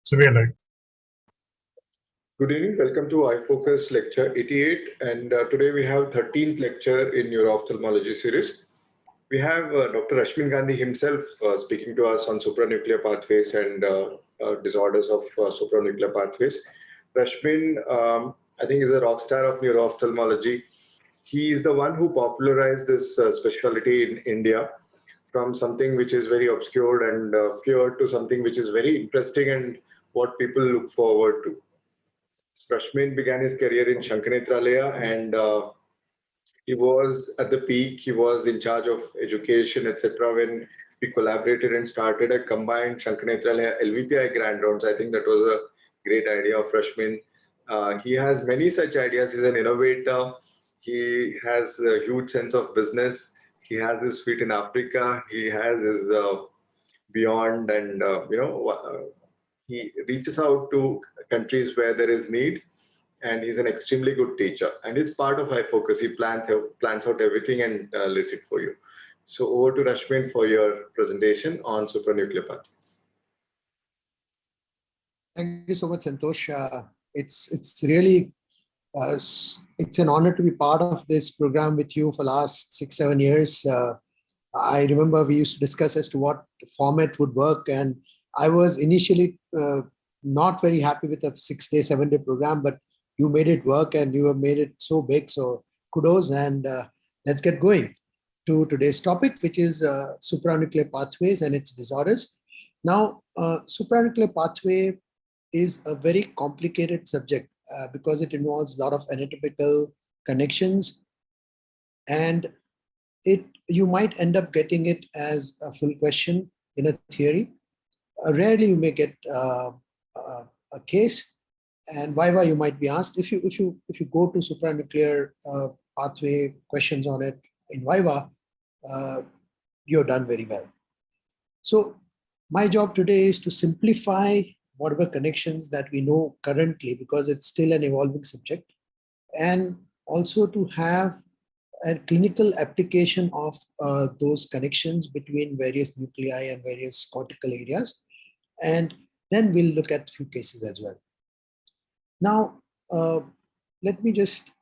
So we are like, Good evening. Welcome to iFocus lecture 88. And today we have 13th lecture in Neuro-ophthalmology series. We have Dr. Rashmin Gandhi himself speaking to us on supranuclear pathways and disorders of supranuclear pathways. Rashmin, I think, is a rock star of neuro-ophthalmology. He is the one who popularized this specialty in India from something which is very obscure and feared to something which is very interesting and what people look forward to. Rashmin began his career in Shankanetralaya and he was at the peak. He was in charge of education, etc. when we collaborated and started a combined Shankanetralaya LVPI grand rounds. I think that was a great idea of Rashmin. He has many such ideas. He's an innovator. He has a huge sense of business. He has his feet in Africa. He has his beyond and, he reaches out to countries where there is need, and he's an extremely good teacher. And he's part of iFocus. He plans out everything and lists it for you. So over to Rashmin for your presentation on supranuclear pathways. Thank you so much, Santosh. It's really it's an honor to be part of this program with you for the last 6-7 years. I remember we used to discuss as to what format would work, and I was initially not very happy with a 6-day, 7-day program, but you made it work and you have made it so big. So kudos, and let's get going to today's topic, which is supranuclear pathways and its disorders. Now, supranuclear pathway is a very complicated subject because it involves a lot of anatomical connections, and you might end up getting it as a full question in a theory. Rarely you may get a case, and why you might be asked. If you go to supranuclear pathway questions on it in Viva, you're done very well. So my job today is to simplify whatever connections that we know currently, because it's still an evolving subject, and also to have a clinical application of those connections between various nuclei and various cortical areas. And then we'll look at a few cases as well. Now, let me just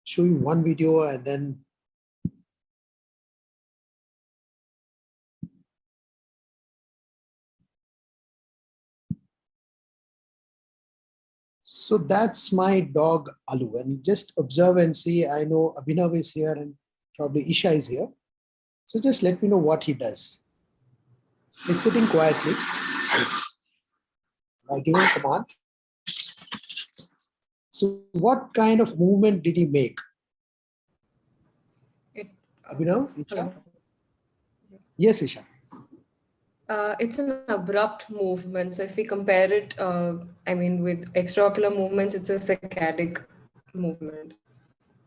show you one video and then so that's my dog Alu, and just observe and see. I know Abhinav is here and probably Isha is here. So just let me know what he does. He's sitting quietly. I give him a command. So what kind of movement did he make? Abhinav? Isha? Yes, Isha. It's an abrupt movement. So if we compare it, with extraocular movements, it's a saccadic movement.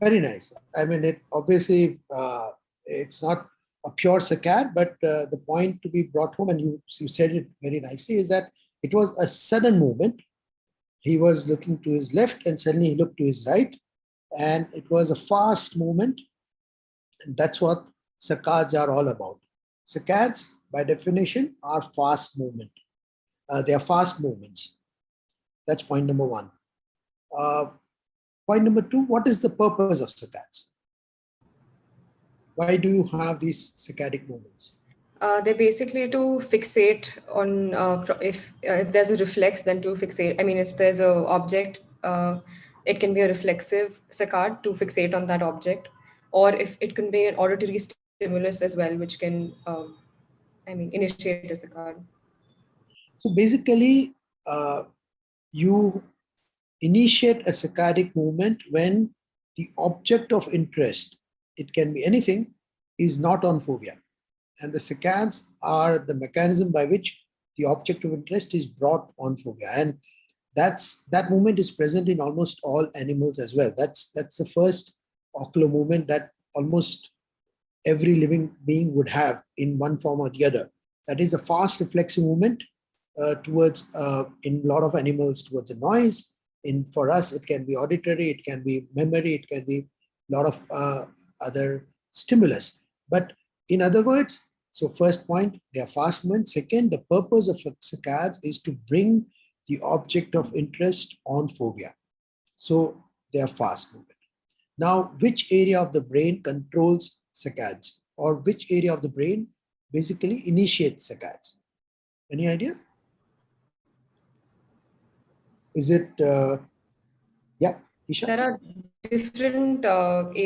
Very nice. I mean, it obviously, it's not a pure saccade, but the point to be brought home, and you said it very nicely, is that it was a sudden movement. He was looking to his left and suddenly he looked to his right, and it was a fast movement. And that's what saccades are all about. Saccades, by definition, are fast movement. They are fast movements. That's point number one. Point number two, what is the purpose of saccades? Why do you have these saccadic movements? They're basically to fixate on, if there's a reflex, then to fixate. I mean, if there's an object, it can be a reflexive saccade to fixate on that object, or if it can be an auditory stimulus as well, which can, initiate a saccade. So basically, you initiate a saccadic movement when the object of interest, it can be anything, is not on fovea. And the saccades are the mechanism by which the object of interest is brought on fovea. And that movement is present in almost all animals as well. That's the first ocular movement that almost every living being would have in one form or the other. That is a fast reflexive movement towards, in a lot of animals, towards a noise. For us, it can be auditory, it can be memory, it can be a lot of other stimulus. But in other words, so first point, they are fast movements. Second, the purpose of saccades is to bring the object of interest on fovea. So they are fast movement. Now, which area of the brain controls saccades, or which area of the brain basically initiates saccades? Any idea? Is it, yeah, Isha? There are different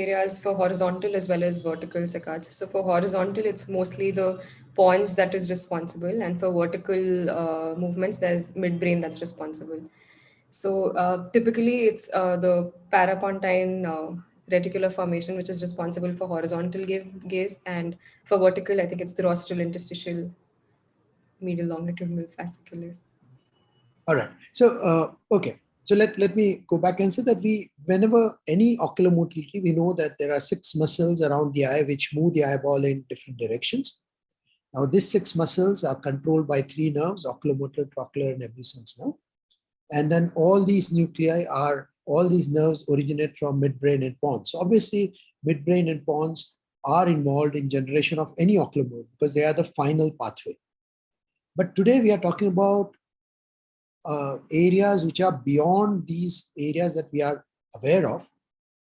areas for horizontal as well as vertical saccades. So for horizontal, it's mostly the pons that is responsible, and for vertical movements, there's midbrain that's responsible. So typically, it's the parapontine reticular formation which is responsible for horizontal gaze, and for vertical, I think it's the rostral interstitial medial longitudinal fasciculus. All right. So, okay. So let me go back and say that whenever any ocular motility, we know that there are 6 muscles around the eye which move the eyeball in different directions. Now, these 6 muscles are controlled by 3 nerves: oculomotor, trochlear, and abducens nerve. And then all these nerves originate from midbrain and pons. So obviously, midbrain and pons are involved in generation of any ocular move because they are the final pathway. But today we are talking about areas which are beyond these areas that we are aware of,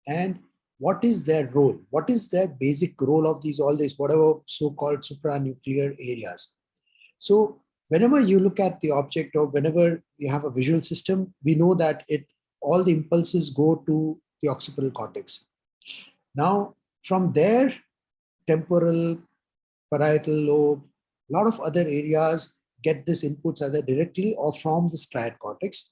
and what is their role? What is their basic role of all these whatever so-called supranuclear areas? So whenever you look at the object, or whenever you have a visual system, we know that all the impulses go to the occipital cortex. Now, from there, temporal, parietal lobe, a lot of other areas get this inputs either directly or from the striate cortex.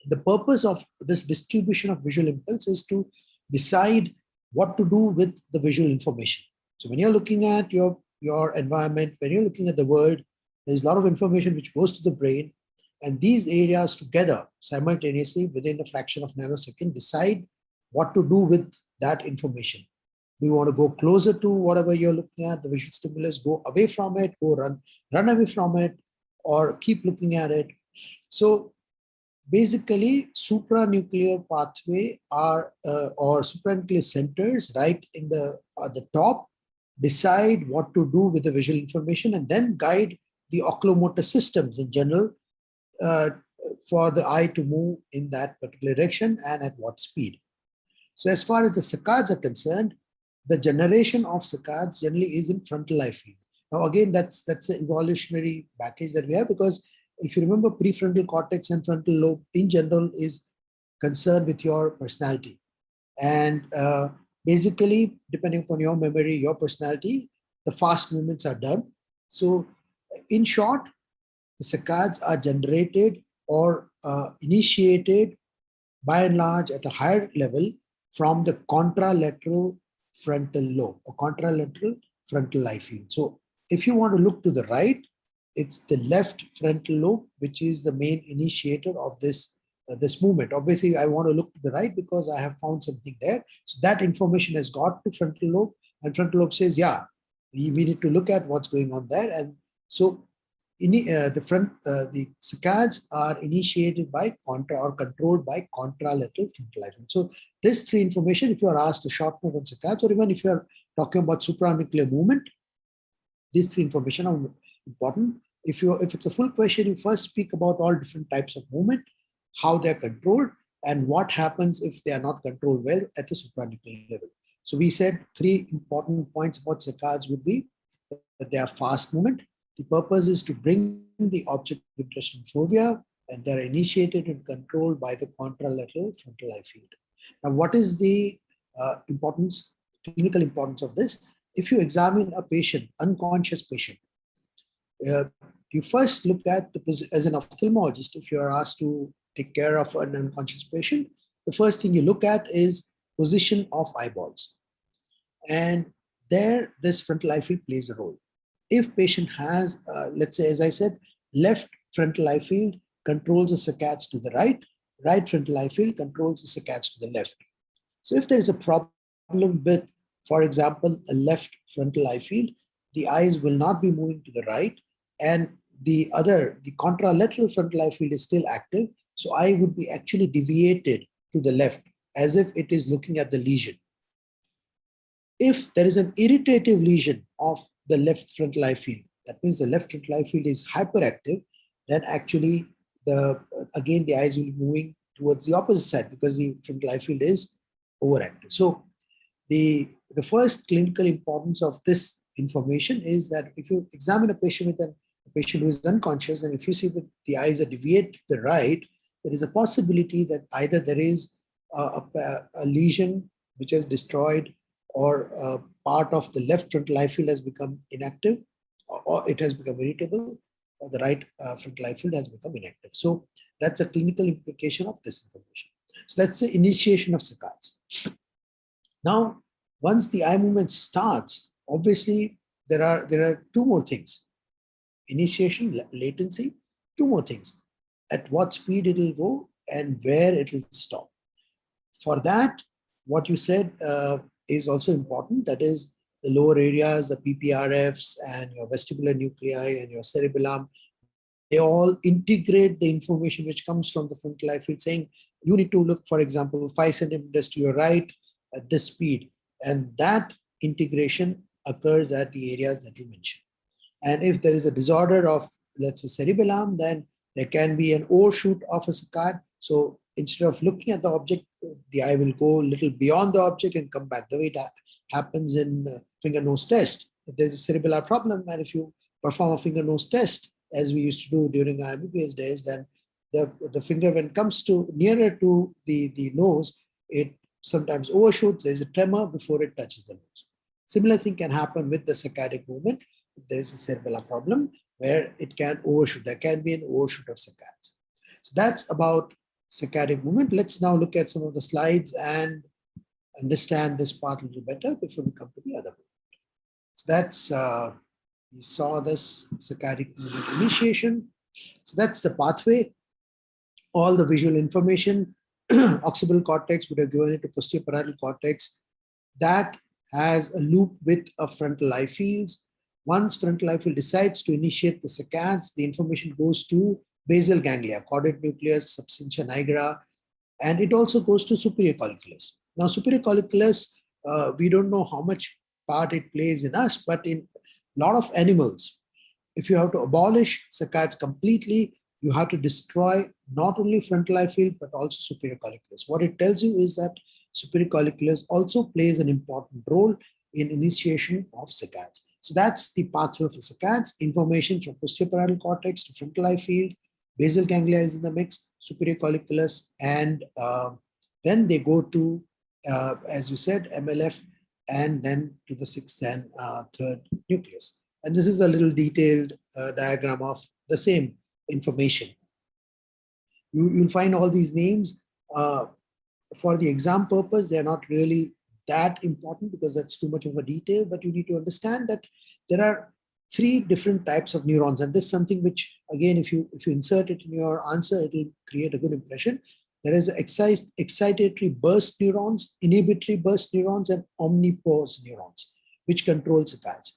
The purpose of this distribution of visual impulse is to decide what to do with the visual information. So when you're looking at your environment, when you're looking at the world, there's a lot of information which goes to the brain, and these areas together simultaneously within a fraction of a nanosecond decide what to do with that information. Do you want to go closer to whatever you're looking at, the visual stimulus, go away from it, go run away from it, or keep looking at it? So basically, supranuclear pathway or supranuclear centers right in at the top decide what to do with the visual information, and then guide the oculomotor systems in general for the eye to move in that particular direction and at what speed. So as far as the saccades are concerned, the generation of saccades generally is in frontal eye field. Now again, that's an evolutionary package that we have, because if you remember, prefrontal cortex and frontal lobe in general is concerned with your personality. And basically, depending upon your memory, your personality, the fast movements are done. So in short, the saccades are generated or initiated by and large at a higher level from the contralateral frontal lobe or contralateral frontal eye field. So if you want to look to the right, it's the left frontal lobe, which is the main initiator of this movement. Obviously, I want to look to the right because I have found something there. So that information has got to frontal lobe, and frontal lobe says, yeah, we need to look at what's going on there. And so the saccades are initiated by or controlled by contralateral frontal eye field. So this 3 information, if you are asked a short note on saccades, or even if you are talking about supranuclear movement, these 3 information are important. If it's a full question, you first speak about all different types of movement, how they're controlled, and what happens if they are not controlled well at a supranuclear level. So we said 3 important points about saccades would be that they are fast movement. The purpose is to bring the object of interest in fovea, and they're initiated and controlled by the contralateral frontal eye field. Now, what is the clinical importance of this? If you examine a patient, unconscious patient, you first look at as an ophthalmologist, if you are asked to take care of an unconscious patient, the first thing you look at is position of eyeballs. And there, this frontal eye field plays a role. If patient has, let's say, as I said, left frontal eye field controls the saccades to the right, right frontal eye field controls the saccades to the left. So if there is a problem with, for example, a left frontal eye field, the eyes will not be moving to the right, and the contralateral frontal eye field is still active. So eye would be actually deviated to the left as if it is looking at the lesion. If there is an irritative lesion of the left frontal eye field, that means the left frontal eye field is hyperactive, then actually again, the eyes will be moving towards the opposite side because the frontal eye field is overactive. So the first clinical importance of this information is that if you examine a patient with a patient who is unconscious, and if you see that the eyes are deviated to the right, there is a possibility that either there is a lesion which has destroyed, or part of the left frontal eye field has become inactive, or it has become irritable, or the right frontal eye field has become inactive. So that's a clinical implication of this information. So that's the initiation of saccades. Now, once the eye movement starts, obviously there are two more things: initiation, latency, two more things: at what speed it will go and where it will stop. For that, what you said is also important. That is the lower areas, the PPRFs and your vestibular nuclei and your cerebellum. They all integrate the information which comes from the frontal eye field, saying you need to look, for example, 5 centimeters to your right at this speed. And that integration occurs at the areas that you mentioned. And if there is a disorder of, let's say, cerebellum, then there can be an overshoot of a saccade. So instead of looking at the object, the eye will go a little beyond the object and come back. The way it happens in finger-nose test. If there's a cerebellar problem, and if you perform a finger-nose test, as we used to do during our MBBS days, then the finger, when it comes to nearer to the nose, it sometimes overshoots. There's a tremor before it touches the nose. Similar thing can happen with the saccadic movement. If there is a cerebellar problem where it can overshoot, there can be an overshoot of saccades. So that's about saccadic movement. Let's now look at some of the slides and understand this part a little better before we come to the other part. So that's, we saw this saccadic movement initiation. So that's the pathway. All the visual information, occipital cortex would have given it to posterior parietal cortex. That has a loop with a frontal eye fields. Once frontal eye field decides to initiate the saccades, the information goes to basal ganglia, caudate nucleus, substantia nigra, and it also goes to superior colliculus. Now, superior colliculus, we don't know how much part it plays in us, but in a lot of animals, if you have to abolish saccades completely, you have to destroy not only frontal eye field, but also superior colliculus. What it tells you is that superior colliculus also plays an important role in initiation of saccades. So that's the pathway of the saccades: information from posterior parietal cortex to frontal eye field, basal ganglia is in the mix, superior colliculus, and then they go to, as you said, MLF, and then to the sixth and third nucleus. And this is a little detailed diagram of the same information. You'll find all these names. For the exam purpose, they're not really that important because that's too much of a detail, but you need to understand that there are 3 different types of neurons. And this is something which, again, if you insert it in your answer, it will create a good impression. There is excitatory burst neurons, inhibitory burst neurons, and omnipause neurons, which control saccades.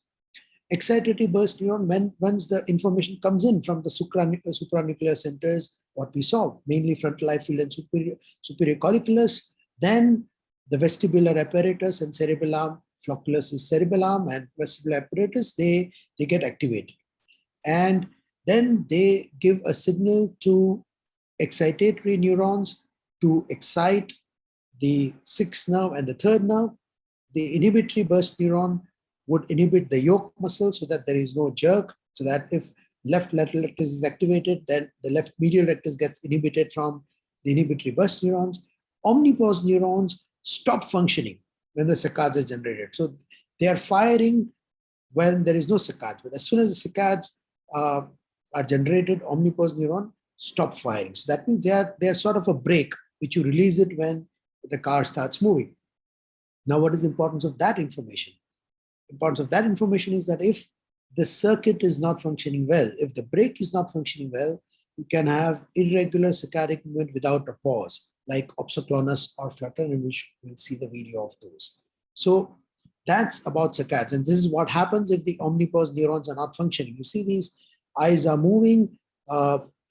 Excitatory burst neuron, once the information comes in from the supranuclear centers, what we saw, mainly frontal eye field and superior colliculus, then the vestibular apparatus and cerebellum, flocculus is cerebellum, and vestibular apparatus, they get activated. And then they give a signal to excitatory neurons to excite the 6th nerve and the 3rd nerve. The inhibitory burst neuron would inhibit the yoke muscle so that there is no jerk, so that if left lateral rectus is activated, then the left medial rectus gets inhibited from the inhibitory burst neurons. Omnipause neurons stop functioning when the saccades are generated. So they are firing when there is no saccades, but as soon as the saccades are generated, omnipause neuron stop firing. So that means they are sort of a brake, which you release it when the car starts moving. Now, what is the importance of that information? The importance of that information is that if the circuit is not functioning well, if the brake is not functioning well, you can have irregular saccadic movement without a pause, like opsoclonus or flutter, and we'll see the video of those. So that's about saccades. And this is what happens if the omnipause neurons are not functioning. You see these eyes are moving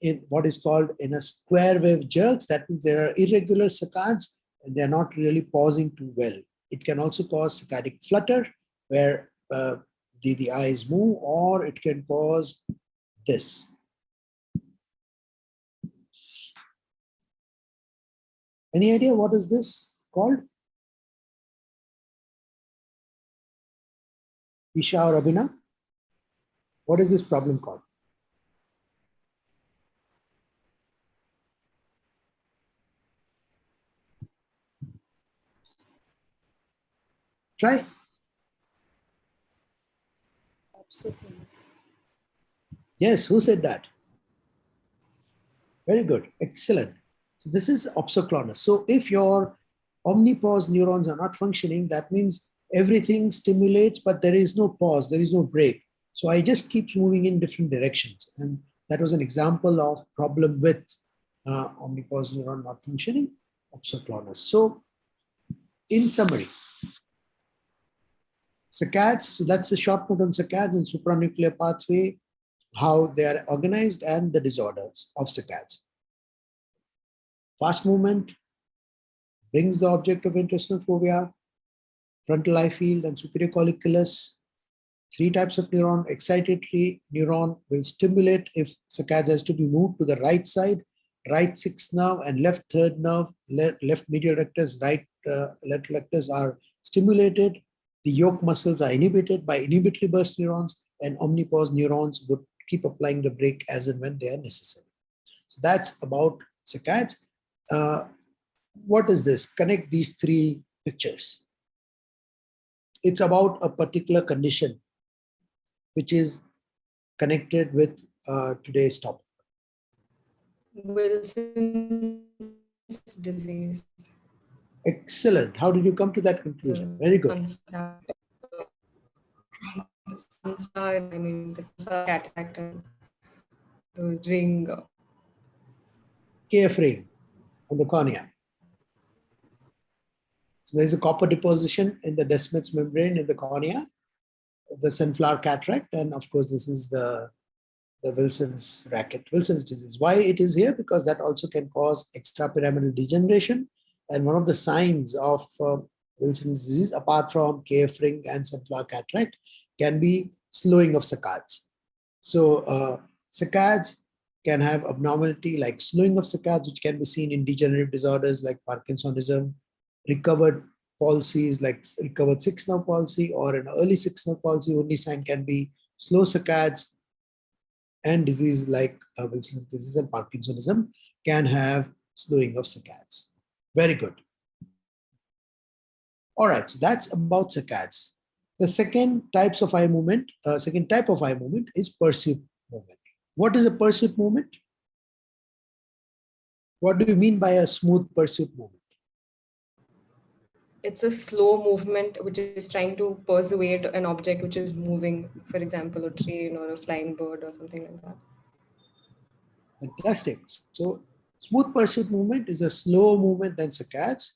in what is called in a square wave jerks. That means there are irregular saccades and they're not really pausing too well. It can also cause saccadic flutter, where the eyes move, or it can cause this. Any idea what is this called? Isha or Abhina? What is this problem called? Try. Absolutely. Yes, who said that? Very good, excellent. So this is opsoclonus. So if your omnipause neurons are not functioning, that means everything stimulates, but there is no pause, there is no break. So I just keep moving in different directions. And that was an example of problem with omnipause neuron not functioning, opsoclonus. So in summary, saccades, so that's a short note on saccades and supranuclear pathway, how they are organized and the disorders of saccades. Fast movement brings the object of interestitial fovea, frontal eye field and superior colliculus. 3 types of neuron. Excitatory neuron will stimulate if saccades has to be moved to the right side, right 6th nerve and left 3rd nerve, left medial rectus, right lateral rectus are stimulated. The yoke muscles are inhibited by inhibitory burst neurons, and omnipause neurons would keep applying the brake as and when they are necessary. So that's about saccades. What is this? Connect these 3 pictures. It's about a particular condition which is connected with today's topic. Wilson's disease. Excellent. How did you come to that conclusion? Very good. I mean, the cataract and the ring. KF ring on the cornea. So there's a copper deposition in the Descemet's membrane in the cornea, the sunflower cataract, and of course this is the Wilson's disease. Why it is here? Because that also can cause extrapyramidal degeneration, and one of the signs of Wilson's disease, apart from KF ring and sunflower cataract, can be slowing of saccades. So saccades can have abnormality like slowing of saccades, which can be seen in degenerative disorders like Parkinsonism, recovered palsies like recovered 6th nerve palsy or an early 6th nerve palsy. Only sign can be slow saccades, and disease like Wilson's disease and Parkinsonism can have slowing of saccades. Very good. All right, so that's about saccades. The second type of eye movement is pursuit movement. What is a pursuit movement? What do you mean by a smooth pursuit movement? It's a slow movement which is trying to persuade an object which is moving, for example, a train or a flying bird or something like that. Fantastic. So smooth pursuit movement is a slower movement than saccades.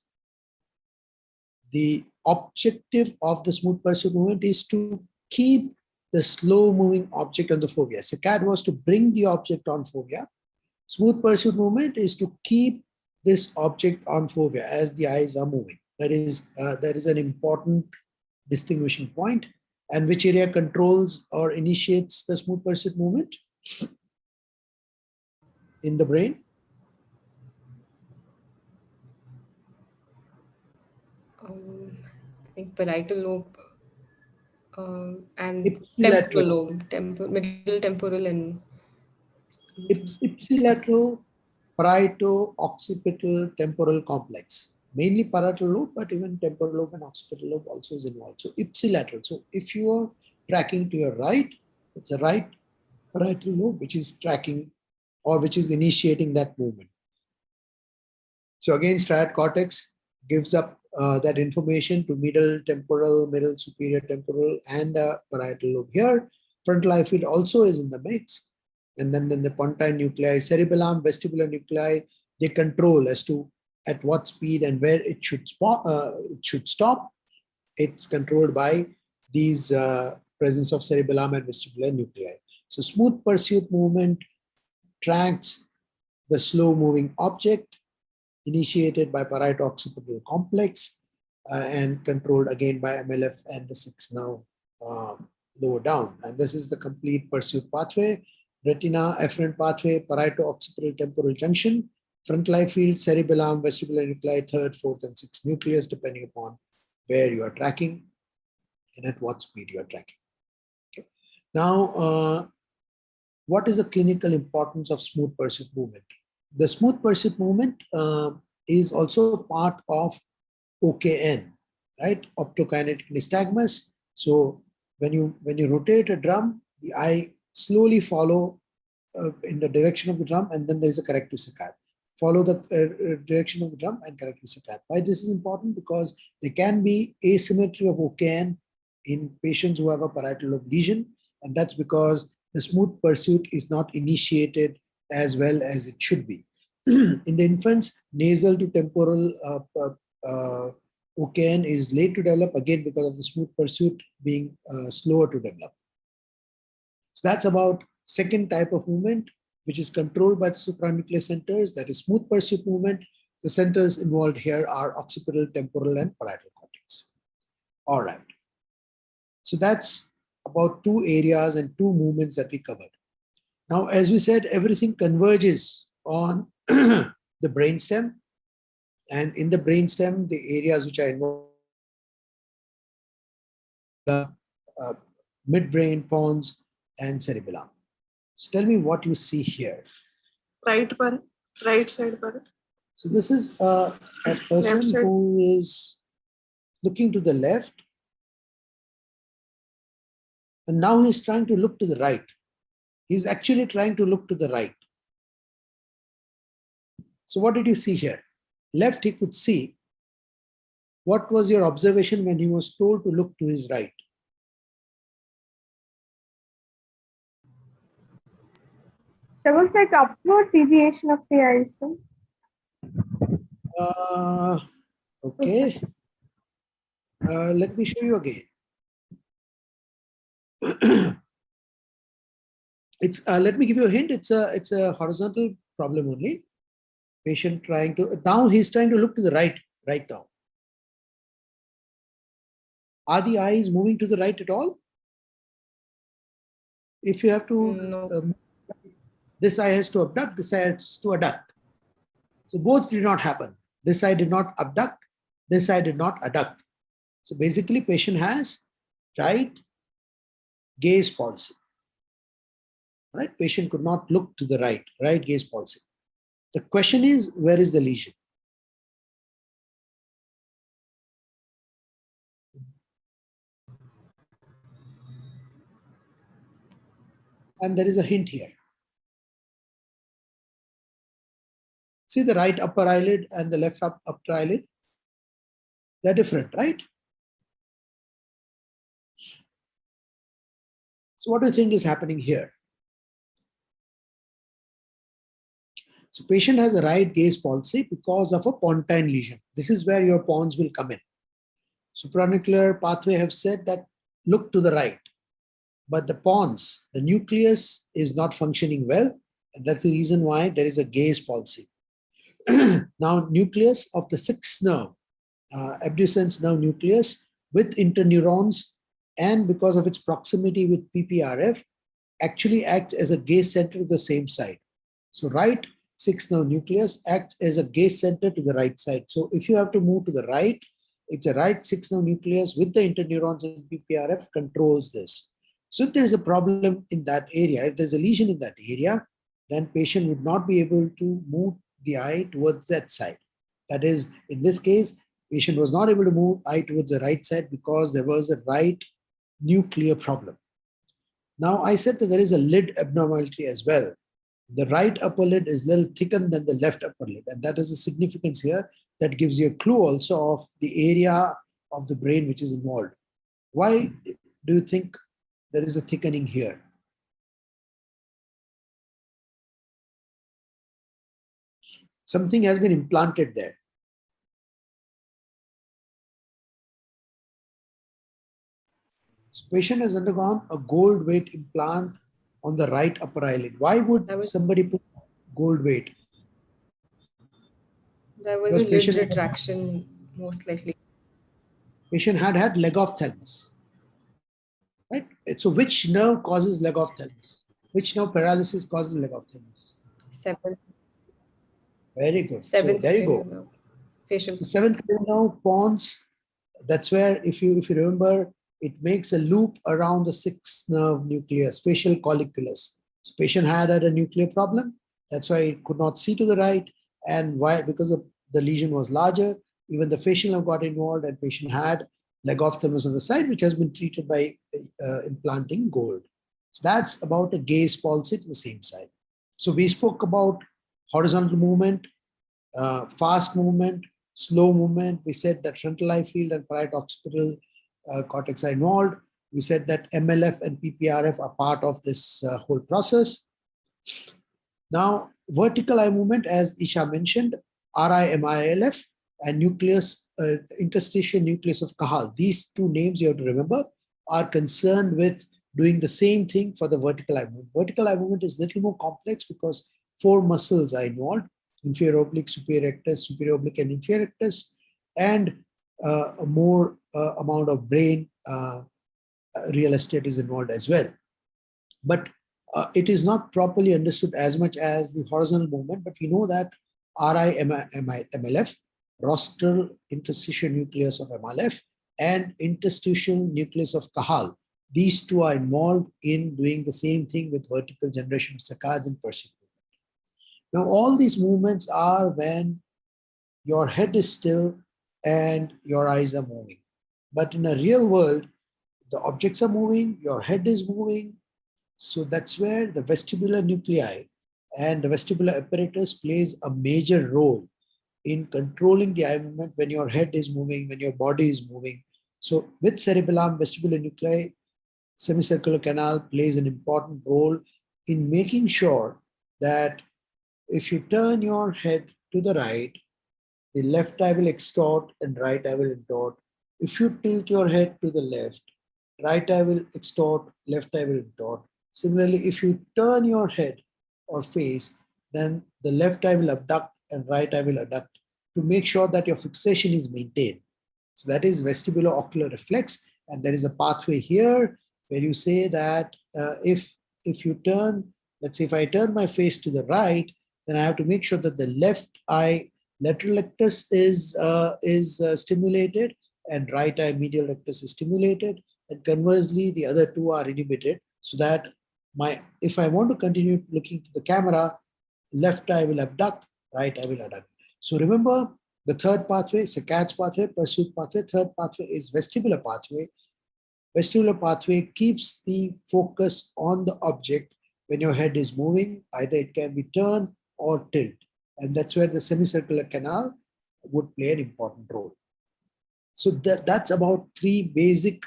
The objective of the smooth pursuit movement is to keep the slow moving object on the fovea. Saccade was to bring the object on fovea. Smooth pursuit movement is to keep this object on fovea as the eyes are moving. That is an important distinguishing point. And which area controls or initiates the smooth pursuit movement? In the brain? I think parietal lobe and Ipsilateral. temporal lobe, middle temporal and Ipsilateral, parieto-occipital temporal complex. Mainly parietal lobe, but even temporal lobe and occipital lobe also is involved. So ipsilateral. So if you are tracking to your right, it's a right parietal lobe which is tracking or which is initiating that movement. So again, striate cortex gives up that information to middle temporal, middle superior temporal, and parietal lobe here. Frontal eye field also is in the mix. And then the pontine nuclei, cerebellum, vestibular nuclei, they control as to at what speed and where it should stop. It's controlled by these presence of cerebellum and vestibular nuclei. So smooth pursuit movement tracks the slow moving object initiated by parieto-occipital complex and controlled again by MLF and the 6th nerve lower down. And this is the complete pursuit pathway. Retina, efferent pathway, parieto-occipital temporal junction, frontal field, cerebellum, vestibular nuclei, third, fourth, and sixth nucleus, depending upon where you are tracking and at what speed you are tracking. Okay. Now, what is the clinical importance of smooth pursuit movement? The smooth pursuit movement is also part of OKN, right? Optokinetic nystagmus. So when you rotate a drum, the eye slowly follow in the direction of the drum, and then there is a corrective saccade. Follow the direction of the drum and corrective saccade. Why this is important? Because there can be asymmetry of OKN in patients who have a parietal lobe lesion, and that's because the smooth pursuit is not initiated as well as it should be. In the infants, nasal to temporal OKN is late to develop, again because of the smooth pursuit being slower to develop. So that's about second type of movement, which is controlled by the supranuclear centers, that is smooth pursuit movement. The centers involved here are occipital, temporal, and parietal cortex. All right. So that's about two areas and two movements that we covered. Now, as we said, everything converges on the brainstem, and in the brainstem, the areas which are involved, midbrain, pons, and cerebellum. So tell me what you see here. Right side, Bharat. So this is a person who is looking to the left, and now he's trying to look to the right. He's actually trying to look to the right. So what did you see here? Left, he could see. What was your observation when he was told to look to his right? There was like upward deviation of the eyes. Okay. Let me show you again. It's let me give you a hint. It's a horizontal problem only. Patient trying to, now he's trying to look to the right now. Are the eyes moving to the right at all? If you have to, No. this eye has to abduct, this eye has to adduct. So both did not happen. This eye did not abduct, this eye did not adduct. So basically, patient has right gaze palsy. Right? Patient could not look to the right gaze palsy. The question is, where is the lesion? And there is a hint here. See the right upper eyelid and the left upper eyelid? They're different, right? So what do you think is happening here? So patient has a right gaze palsy because of a pontine lesion. This is where your pons will come in. Supranuclear pathway have said that look to the right, but the pons, the nucleus is not functioning well, and that's the reason why there is a gaze palsy. Now, nucleus of the sixth nerve, abducens nerve nucleus with interneurons, and because of its proximity with PPRF, actually acts as a gaze center to the same side. So right sixth nerve nucleus acts as a gaze center to the right side. So if you have to move to the right, it's a right sixth nerve nucleus with the interneurons and PPRF controls this. So if there is a problem in that area, if there's a lesion in that area, then patient would not be able to move the eye towards that side. That is, in this case, patient was not able to move eye towards the right side because there was a right nuclear problem. Now I said that there is a lid abnormality as well. The right upper lid is a little thicker than the left upper lid, and that is the significance here. That gives you a clue also of the area of the brain which is involved. Why do you think there is a thickening here? Something has been implanted there. So patient has undergone a gold weight implant on the right upper eyelid. Why would somebody put gold weight? There was a lid retraction, most likely. Patient had leg ophthalmos. Right? So which nerve causes leg ophthalmos? Which nerve paralysis causes leg ophthalmos? Very good. So Seventh there you cranial go. nerve, facial. So seventh cranial nerve, pons. That's where, if you remember, it makes a loop around the sixth nerve nucleus, facial colliculus. So patient had a nuclear problem. That's why it could not see to the right. And why? Because the lesion was larger. Even the facial nerve got involved, and patient had legophthalmos on the side, which has been treated by implanting gold. So that's about a gaze palsy to the same side. So we spoke about horizontal movement, fast movement, slow movement. We said that frontal eye field and parietal occipital cortex are involved. We said that MLF and PPRF are part of this whole process. Now, vertical eye movement, as Isha mentioned, RIMILF and nucleus, interstitial nucleus of Cajal. These two names you have to remember are concerned with doing the same thing for the vertical eye movement. Vertical eye movement is a little more complex because 4 muscles are involved: inferior oblique, superior rectus, superior oblique, and inferior rectus, and a more amount of brain real estate is involved as well. But it is not properly understood as much as the horizontal movement, but we know that RIMLF, rostral interstitial nucleus of MLF, and interstitial nucleus of Cajal, these two are involved in doing the same thing with vertical generation of saccades and pursuit movement. Now, all these movements are when your head is still and your eyes are moving. But in a real world, the objects are moving, your head is moving. So that's where the vestibular nuclei and the vestibular apparatus plays a major role in controlling the eye movement when your head is moving, when your body is moving. So with cerebellum, vestibular nuclei, semicircular canal plays an important role in making sure that if you turn your head to the right, the left eye will extort and right eye will intort. If you tilt your head to the left, right eye will extort, left eye will intort. Similarly, if you turn your head or face, then the left eye will abduct and right eye will adduct to make sure that your fixation is maintained. So that is vestibular ocular reflex. And there is a pathway here where you say that if you turn, let's say if I turn my face to the right, then I have to make sure that the left eye lateral rectus is stimulated and right eye medial rectus is stimulated. And conversely, the other two are inhibited so that if I want to continue looking to the camera, left eye will abduct, right eye will adduct. So remember the third pathway, saccades pathway, pursuit pathway. Third pathway is vestibular pathway. Vestibular pathway keeps the focus on the object when your head is moving. Either it can be turned or tilt. And that's where the semicircular canal would play an important role. So that's about 3 basic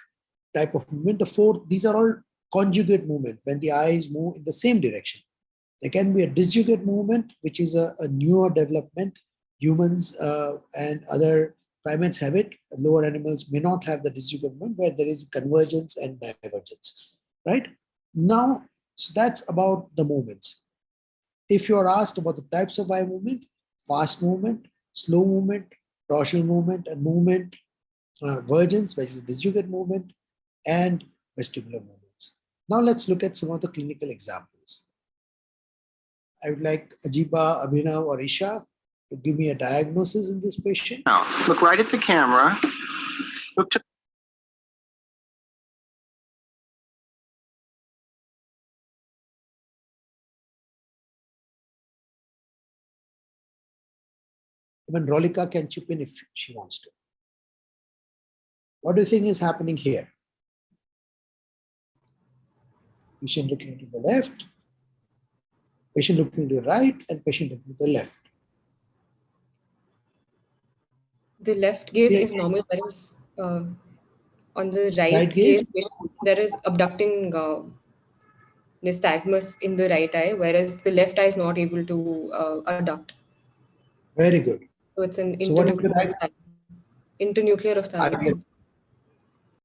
type of movement. The 4, these are all conjugate movement when the eyes move in the same direction. There can be a disjugate movement, which is a newer development. Humans and other primates have it. Lower animals may not have the disjugate movement where there is convergence and divergence, right? Now, so that's about the movements. If you're asked about the types of eye movement, fast movement, slow movement, torsional movement, and movement vergence, which is disjugate movement, and vestibular movements. Now let's look at some of the clinical examples. I would like Ajiba, Abhinav, or Isha to give me a diagnosis in this patient. Now, look right at the camera. Look to Even Rolika can chip in if she wants to. What do you think is happening here? Patient looking to the left, patient looking to the right, and patient looking to the left. The left gaze See, is normal, whereas on the right, Right gaze? there is abducting nystagmus in the right eye, whereas the left eye is not able to abduct. Very good. So it's an So what is the internuclear right? internuclear ophthalmology.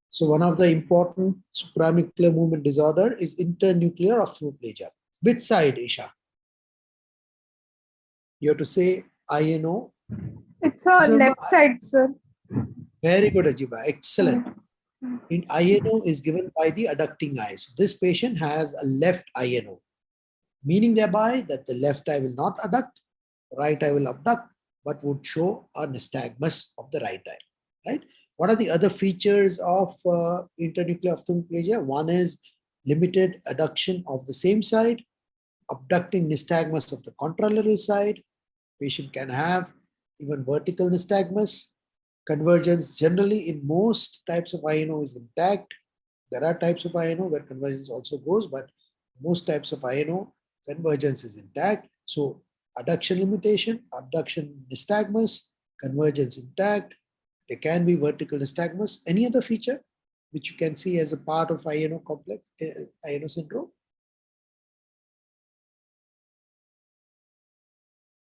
So one of the important supranuclear movement disorder is internuclear ophthalmoplegia. Which side, Isha? You have to say INO. It's a So left side, sir. Very good, Ajiba. Excellent. In INO is given by the adducting eye. So this patient has a left INO, meaning thereby that the left eye will not adduct, right eye will abduct, but would show a nystagmus of the right eye, right? What are the other features of internuclear ophthalmoplegia? One is limited adduction of the same side, abducting nystagmus of the contralateral side. Patient can have even vertical nystagmus. Convergence generally in most types of INO is intact. There are types of INO where convergence also goes, but most types of INO, convergence is intact. So adduction limitation, abduction nystagmus, convergence intact. There can be vertical nystagmus. Any other feature which you can see as a part of INO complex, INO syndrome?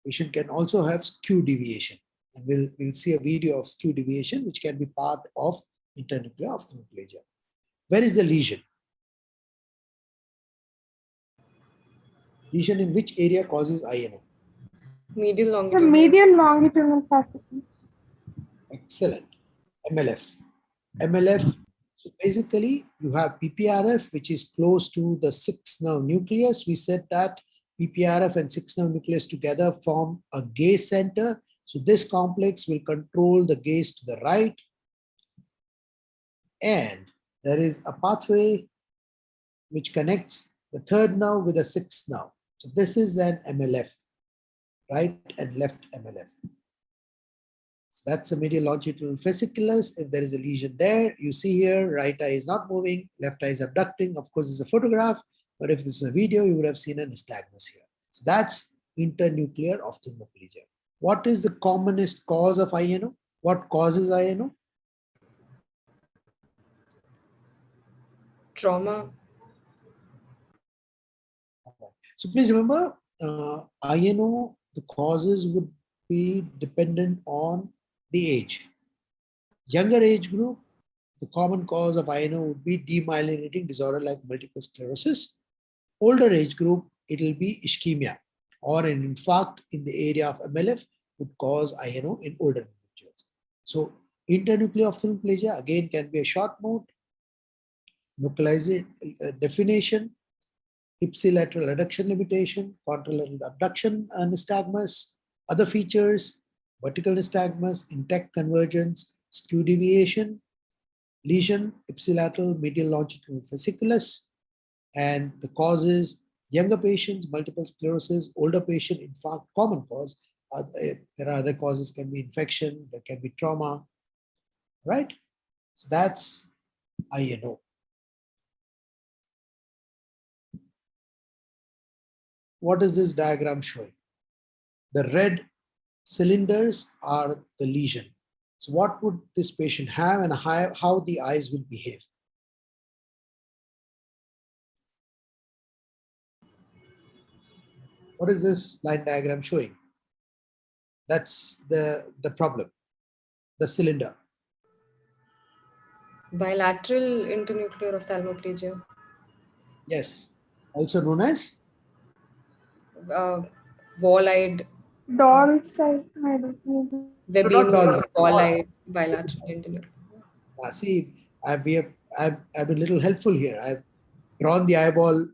Patient can also have skew deviation. And we'll see a video of skew deviation, which can be part of internuclear ophthalmoplegia. Where is the lesion? Lesion in which area causes INO? Medial The longitudinal. medial longitudinal fascicles. Excellent. MLF. MLF. So basically, you have PPRF, which is close to the 6th nerve nucleus. We said that PPRF and 6th nerve nucleus together form a gaze center. So this complex will control the gaze to the right. And there is a pathway which connects the 3rd nerve with the 6th nerve. So this is an MLF, right and left MLF. So that's the medial longitudinal fasciculus. If there is a lesion there, you see here, right eye is not moving, left eye is abducting. Of course, it's a photograph, but if this is a video, you would have seen a nystagmus here. So that's internuclear ophthalmoplegia. What is the commonest cause of INO? What causes INO? Trauma. So please remember, INO, the causes would be dependent on the age. Younger age group, the common cause of INO would be demyelinating disorder like multiple sclerosis. Older age group, it will be ischemia or an infarct in the area of MLF would cause INO in older individuals. So internuclear ophthalmoplegia again can be a short note, localized definition, ipsilateral adduction limitation, contralateral abduction nystagmus, other features, vertical nystagmus, intact convergence, skew deviation, lesion, ipsilateral medial longitudinal fasciculus, and the causes, younger patients, multiple sclerosis, older patient, infarct, common cause. There are other causes, can be infection, there can be trauma, right? So that's INO. What is this diagram showing? The red cylinders are the lesion. So what would this patient have and how the eyes will behave? What is this line diagram showing? That's the problem, the cylinder. Bilateral internuclear ophthalmoplegia. Yes, also known as? Wall-eyed. Doll's eye. I don't know. Webino, doll's eye. wall-eyed, bilateral internuclear. See, I've been a little helpful here. I've drawn the eyeball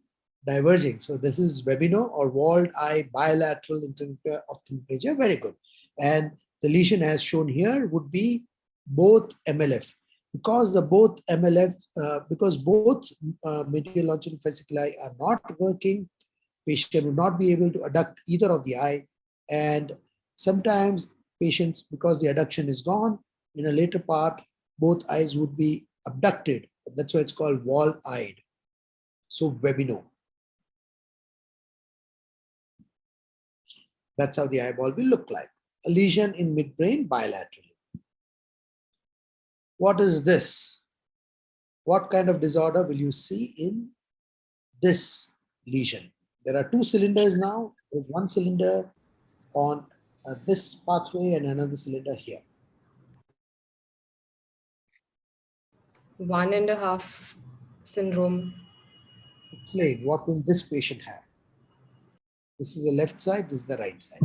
diverging. So this is Webino or walled eye bilateral internuclear ophthalmoplegia. Very good. And the lesion as shown here would be both MLF. Because both medial longitudinal fasciculi are not working, patient will not be able to adduct either of the eye. And sometimes patients, because the adduction is gone, in a later part, both eyes would be abducted. That's why it's called wall-eyed. So Webino. That's how the eyeball will look like. A lesion in midbrain bilaterally. What is this? What kind of disorder will you see in this lesion? There are two cylinders now. There's one cylinder on this pathway and another cylinder here. 1.5 syndrome. Explain, what will this patient have? This is the left side, this is the right side.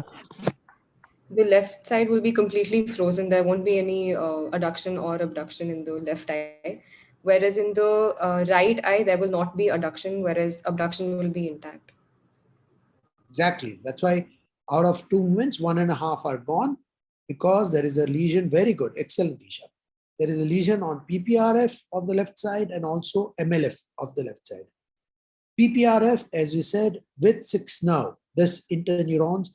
The left side will be completely frozen. There won't be any adduction or abduction in the left eye. Whereas in the right eye, there will not be adduction, whereas abduction will be intact. Exactly. That's why Out of 2 movements, 1.5 are gone because there is a lesion. Very good, excellent lesion. There is a lesion on PPRF of the left side and also MLF of the left side. PPRF, as we said, with 6 nerve, this interneurons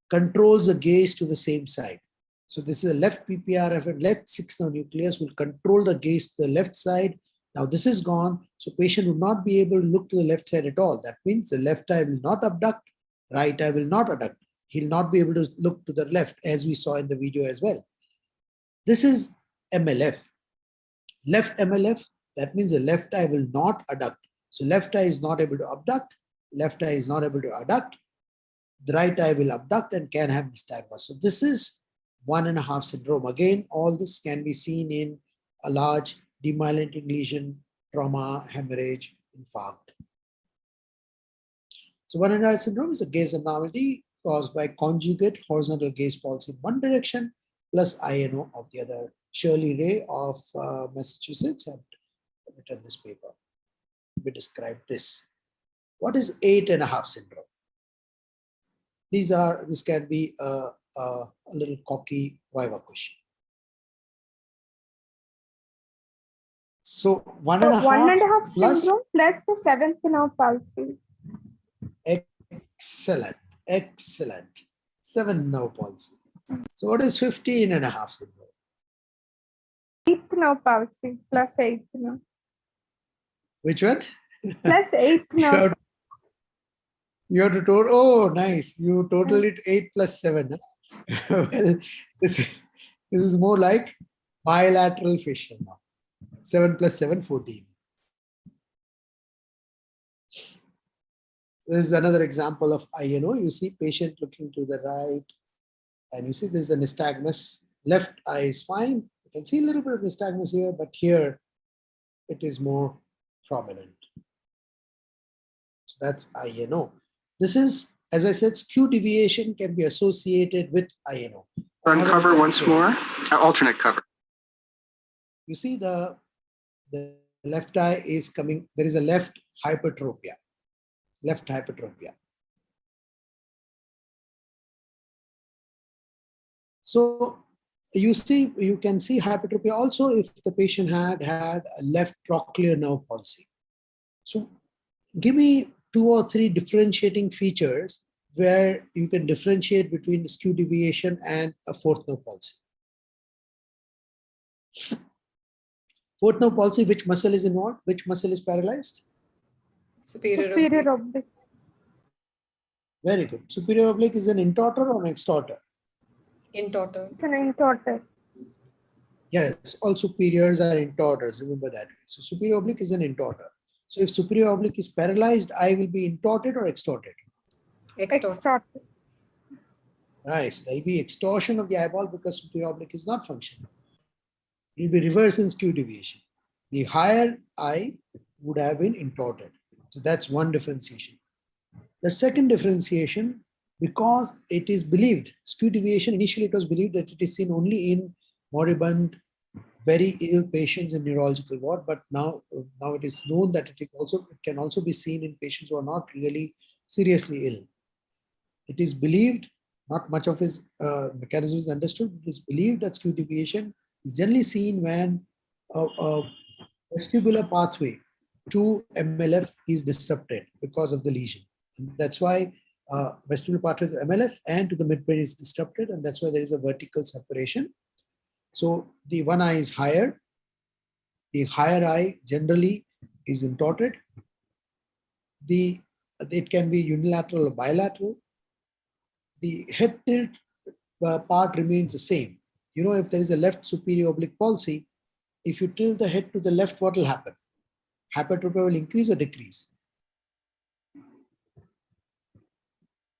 controls the gaze to the same side. So this is a left PPRF and left 6 nerve nucleus will control the gaze to the left side. Now this is gone, so patient will not be able to look to the left side at all. That means the left eye will not abduct, right eye will not abduct. He'll not be able to look to the left, as we saw in the video as well. This is MLF. Left MLF, that means the left eye will not abduct. So left eye is not able to abduct, left eye is not able to adduct. The right eye will abduct and can have nystagmus. So this is 1.5 syndrome. Again, all this can be seen in a large demyelinating lesion, trauma, hemorrhage, infarct. So 1.5 syndrome is a gaze abnormality caused by conjugate horizontal gaze palsy in one direction plus INO of the other. Shirley Ray of Massachusetts had written this paper. We described this. What is 8.5 syndrome? This can be a little cocky Viva question. So 1.5 1.5 plus syndrome plus the 7th nerve palsy. excellent, excellent. 7th nerve palsy. So what is 15.5 syndrome? 8th nerve palsy plus 8th nerve. Which one? Plus 8th nerve. You have to total. Oh, nice. You total it 8 plus 7. Well, this is more like bilateral fissure now. 7 plus 7, 14. This is another example of INO. You see patient looking to the right, and you see there's a nystagmus. Left eye is fine. You can see a little bit of nystagmus here, but here it is more prominent. So that's INO. This is, as I said, skew deviation can be associated with INO. Front cover once more. Alternate cover. You see the left eye is coming. There is a left hypertropia. Left hypertropia. So you see, you can see hypertropia also if the patient had a left trochlear nerve palsy. So give me 2 or 3 differentiating features where you can differentiate between skew deviation and a 4th nerve palsy. 4th nerve palsy, which muscle is involved? Which muscle is paralyzed? Superior oblique. Very good. Superior oblique is an intorter or an extorter? Intorter. It's an intorter. Yes, all superiors are intorters. Remember that. So superior oblique is an intorter. So if superior oblique is paralyzed, eye will be intorted or extorted? Extorted. Nice. There will be extortion of the eyeball because superior oblique is not functioning. It will be reverse in skew deviation. The higher eye would have been intorted. So that's one differentiation. The second differentiation, because it is believed, skew deviation, initially it was believed that it is seen only in moribund, very ill patients in neurological ward, but now it is known that it can also be seen in patients who are not really seriously ill. It is believed, not much of its mechanism is understood, it is believed that skew deviation is generally seen when a vestibular pathway to MLF is disrupted because of the lesion. And that's why vestibular pathway to MLF and to the midbrain is disrupted, and that's why there is a vertical separation. So the one eye is higher. The higher eye generally is intorted. It can be unilateral or bilateral. The head tilt part remains the same. You know, if there is a left superior oblique palsy, if you tilt the head to the left, what will happen? Hypertropia will increase or decrease?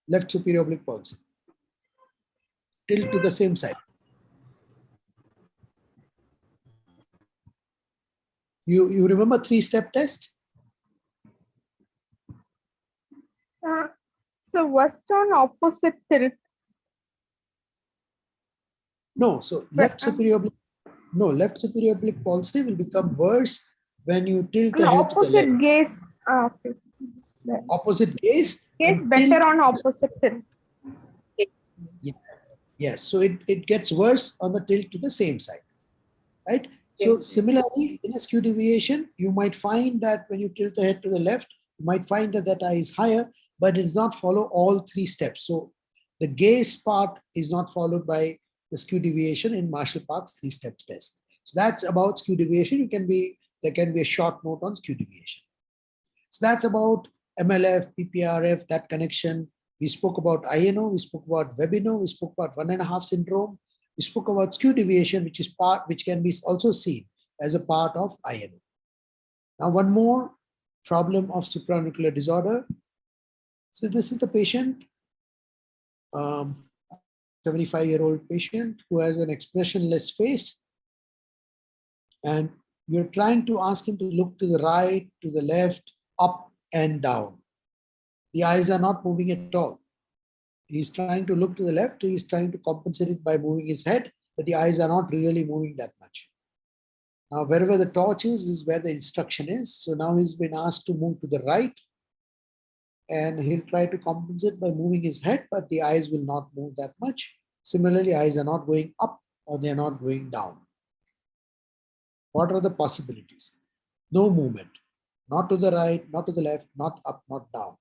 Left superior oblique palsy. Tilt to the same side. You remember 3-step test? So worst on opposite tilt. No, so left superior oblique palsy will become worse when you tilt the head to the Opposite left. gaze. Okay. Opposite gaze. Gaze and better tilt. on opposite tilt. Yes, so it gets worse on the tilt to the same side, right? So Yes. similarly, in a skew deviation, you might find that when you tilt the head to the left, you might find that that eye is higher, but it does not follow all three steps. So the gaze part is not followed by the skew deviation in Marshall-Park's three-step test. So that's about skew deviation. There can be a short note on skew deviation. So that's about MLF, PPRF, that connection. We spoke about INO, we spoke about Webino, we spoke about 1.5 syndrome. We spoke about skew deviation, which can be also seen as a part of INO. Now, one more problem of supranuclear disorder. So this is the patient, 75-year-old patient who has an expressionless face, and you're trying to ask him to look to the right, to the left, up and down. The eyes are not moving at all. He's trying to look to the left, he's trying to compensate it by moving his head, but the eyes are not really moving that much. Now, wherever the torch is where the instruction is. So now he's been asked to move to the right, and he'll try to compensate by moving his head, but the eyes will not move that much. Similarly, eyes are not going up or they're not going down. What are the possibilities? No movement, not to the right, not to the left, not up, not down.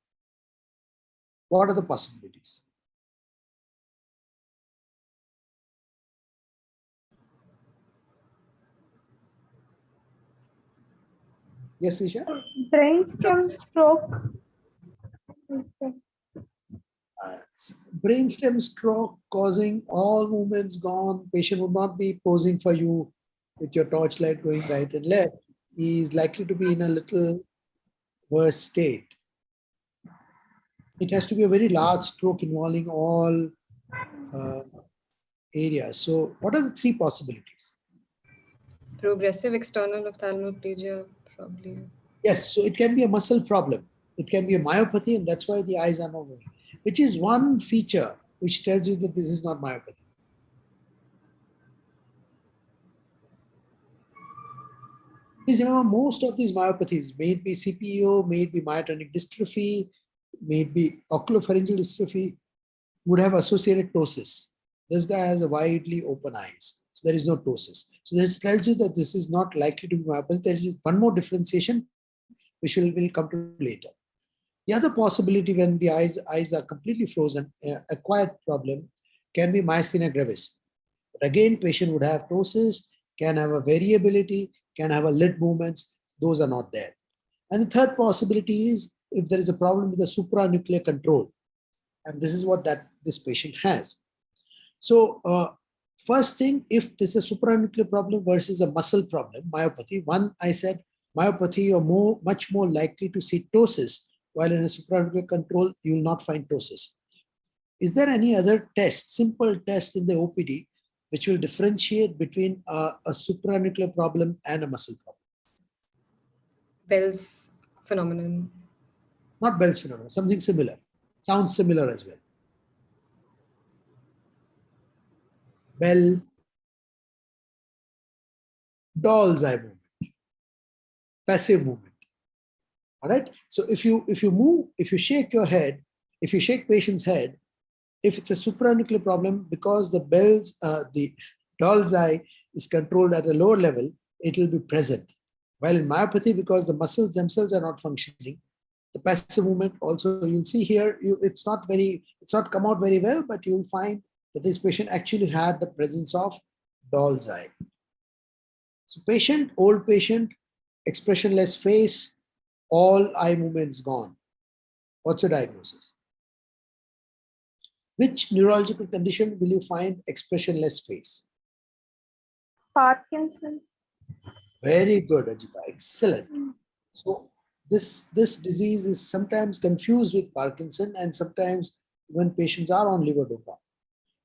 What are the possibilities? Yes, Isha? Brainstem stroke. Brainstem stroke causing all movements gone. Patient would not be posing for you with your torchlight going right and left. He is likely to be in a little worse state. It has to be a very large stroke involving all areas. So what are the three possibilities? Progressive external ophthalmoplegia, probably. Yes, so it can be a muscle problem. It can be a myopathy, and that's why the eyes are not moving, which is one feature which tells you that this is not myopathy. Please remember, most of these myopathies, may it be CPO, may it be myotonic dystrophy, may it be oculopharyngeal dystrophy, would have associated ptosis. This guy has a widely open eyes, so there is no ptosis. So this tells you that this is not likely to be myopathy. There is one more differentiation, which will come to later. The other possibility when the eyes are completely frozen, acquired problem, can be myasthenia gravis. But again, patient would have ptosis, can have a variability, can have a lid movements. Those are not there. And the third possibility is if there is a problem with the supranuclear control. And this is what this patient has. So first thing, if this is a supranuclear problem versus a muscle problem, myopathy, one, I said myopathy, you're much more likely to see ptosis, while in a supranuclear control, you will not find ptosis. Is there any other test, simple test in the OPD, which will differentiate between a supranuclear problem and a muscle problem? Bell's phenomenon. Not Bell's phenomenon, something similar. Sounds similar as well. Bell, doll's eye movement, passive movement. All right. So if you move, if you shake your head, if you shake patient's head, if it's a supranuclear problem, because the doll's eye is controlled at a lower level, it will be present. While in myopathy, because the muscles themselves are not functioning, the passive movement also, you'll see here, it's not come out very well, but you'll find that this patient actually had the presence of doll's eye. So patient, old patient, expressionless face, all eye movements gone. What's your diagnosis? Which neurological condition will you find expressionless face? Parkinson. Very good, Ajita. Excellent. So this disease is sometimes confused with Parkinson, and sometimes when patients are on levodopa.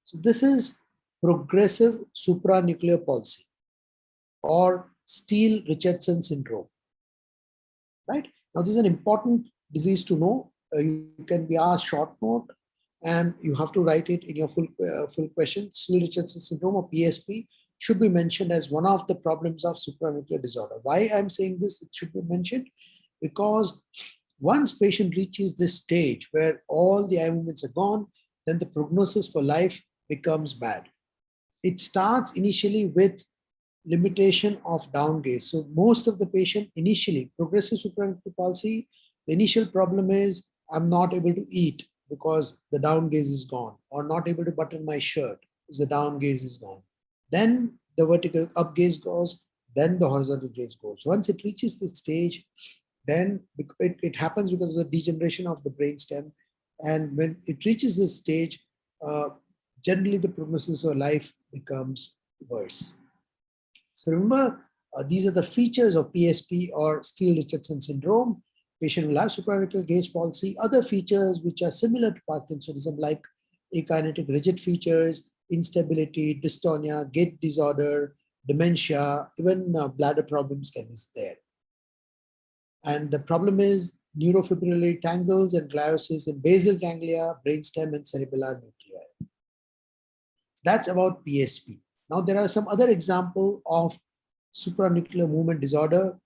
So this is progressive supranuclear palsy or Steele-Richardson syndrome. Right? Now this is an important disease to know. You can be asked short note, and you have to write it in your full question. Steele-Richardson syndrome, or PSP, should be mentioned as one of the problems of supranuclear disorder. Why I'm saying this, it should be mentioned, because once patient reaches this stage where all the eye movements are gone, then the prognosis for life becomes bad. It starts initially with limitation of down gaze. So most of the patient initially, progressive supranuclear palsy, the initial problem is I'm not able to eat because the down gaze is gone, or not able to button my shirt because the down gaze is gone. Then the vertical up gaze goes, then the horizontal gaze goes. Once it reaches the stage, then it happens because of the degeneration of the brainstem. And when it reaches this stage, generally the prognosis for life becomes worse. So remember, these are the features of PSP or Steele-Richardson syndrome. Patient will have supranuclear gaze palsy. Other features which are similar to Parkinsonism, like akinetic rigid features, instability, dystonia, gait disorder, dementia, even bladder problems can be there. And the problem is neurofibrillary tangles and gliosis in basal ganglia, brainstem, and cerebellar nuclei. So that's about PSP. Now there are some other examples of supranuclear movement disorder.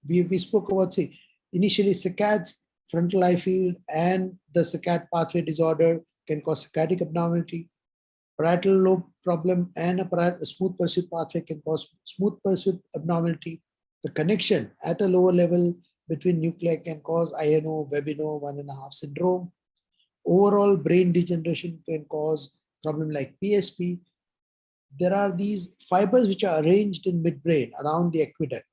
We spoke about, say, initially Saccades, frontal eye field, and the saccade pathway disorder can cause saccadic abnormality. Parietal lobe problem and a smooth pursuit pathway can cause smooth pursuit abnormality. The connection at a lower level between nuclei can cause INO, Webino, 1.5 syndrome. Overall brain degeneration can cause problem like PSP. There are these fibers which are arranged in midbrain around the aqueduct.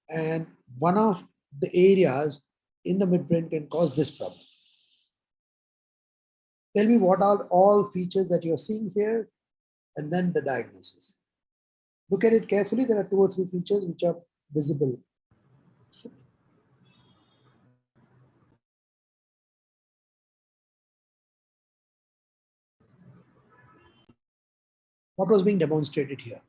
And one of the areas in the midbrain can cause this problem. Tell me what are all features that you're seeing here, and then the diagnosis. Look at it carefully. There are 2 or 3 features which are visible. What was being demonstrated here?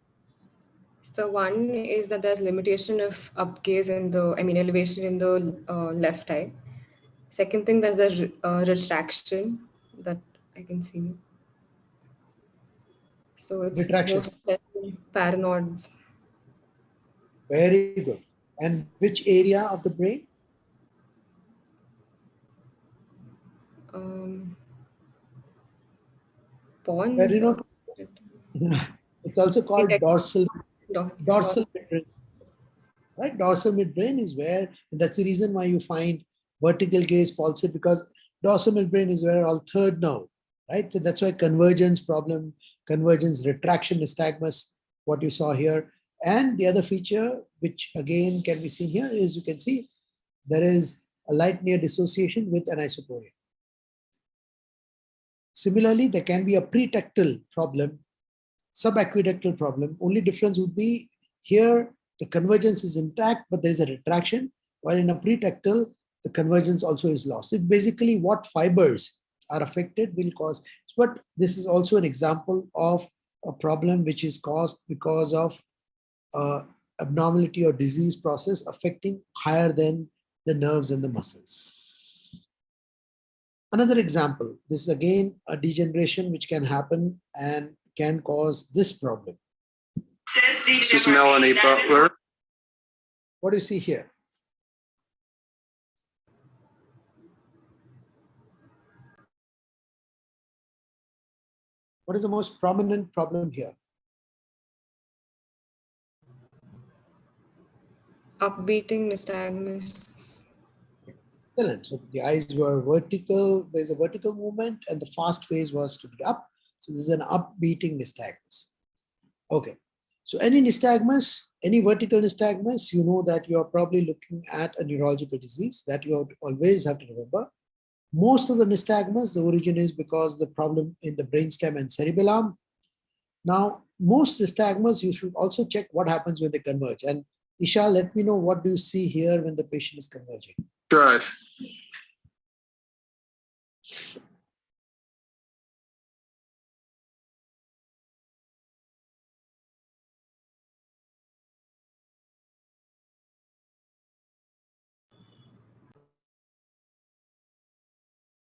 So one is that there's limitation of up gaze in the, elevation in the left eye. Second thing, there's the retraction that I can see. So it's Retraction. most paranoids. Very good. And which area of the brain? Pons. Where, you know, it's also called dorsal midbrain. Right? Dorsal midbrain is where, that's the reason why you find vertical gaze palsy, because dorsal midbrain is where all third nerve, right? So that's why convergence problem, convergence, retraction, nystagmus, what you saw here. And the other feature, which again can be seen here, is you can see there is a light near dissociation with anisocoria. Similarly, there can be a pretectal problem, subaqueductal problem. Only difference would be here, the convergence is intact, but there is a retraction, while in a pretectal, the convergence also is lost. It's basically what fibers are affected will cause. But this is also an example of a problem which is caused because of abnormality or disease process affecting higher than the nerves and the muscles. Another example, this is again a degeneration which can happen and can cause this problem. This is Melanie Butler. What do you see here? What is the most prominent problem here? Upbeating nystagmus. Excellent. So the eyes were vertical. There's a vertical movement, and the fast phase was to the up. So this is an upbeating nystagmus. Okay. So any nystagmus, any vertical nystagmus, you know that you are probably looking at a neurological disease that you always have to remember. Most of the nystagmus, the origin is because the problem in the brainstem and cerebellum. Now, most nystagmus, you should also check what happens when they converge. And Isha, let me know, what do you see here when the patient is converging? Drive.